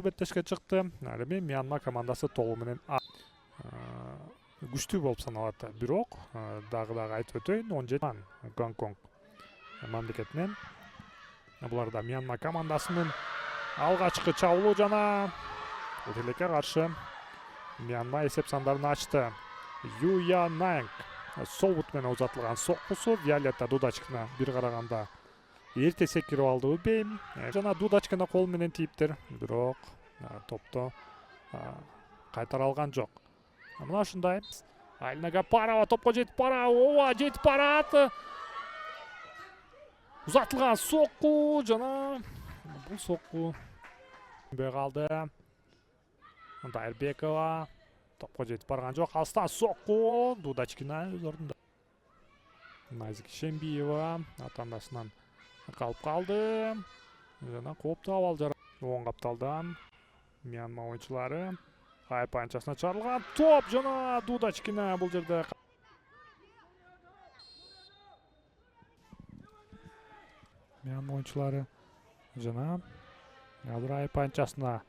Беттешке чыкты. Эми Мьянма командасы толугу менен күчтүү болуп саналат. Бирок дагы айтып өтөйүн, 17 Гонконг мамлекетинен. Буларда Мьянма командасынын алгачкы чабуулу жана тилекке каршы Мьянма эсеп сандарын ачты. Юя Нанг сол бут менен узатылган соккусу Виолетта Дудачкина бир караганда эрте секирип алды Бейм. Жана Дудачкина кол менен тийиптир, бирок топту кайтара алган жок. Мына ушундай. Айлина Гапарова топко жетип барат. Ооба, жетип барат. Узатылган сокку жана бул сокку калды. Дайырбекова топко жетип барган жок. Алыстан сокку Дудачкина өз ордунда. Назик Шембиева атандасынан калып калды. Жана кооптуу абал жара. Оң капталдан Мьянма оюнчулары айып анчасына чыгарылган топ жана Дудачкина бул жерде Мьянма оюнчулары жана азыр айып анчасына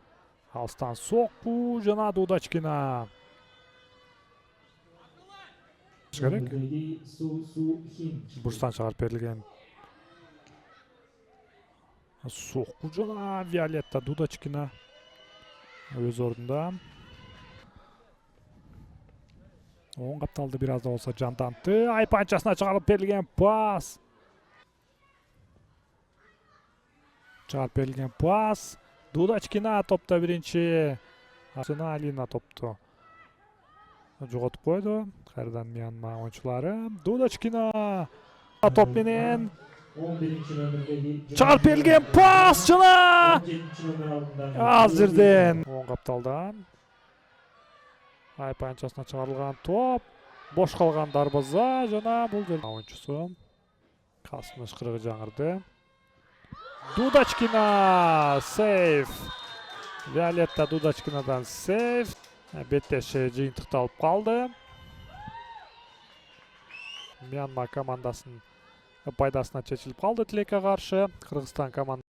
алыстан сокку жана Дудачкина. Керек. Бурстан чыгарып берилген сокку жана Виолетта Дудачкина өз ордунда. Оң капталды бир аз да болсо жанданты. Айып анчасына чыгарып берилген пас. Чыгарып берилген пас. Дудачкина топто биринчи. Жана Алина топту жоготуп койду. Кайрадан Мьянма оюнчулары. Дудачкина топ менен чыгарып берилген пас жана азырден оң капталдан айып анчасына чыгарылган топ, бош калган дарбаза жана бул жерде оюнчусу Касым ышкырыгы жаңырды. Дудачкина сейф. Виолетта Дудачкинадан сейф. Беттеши жыйынтыкталып калды. Мьянма командасынын пайдасына чечилип калды тилекке каршы. Кыргызстан командасы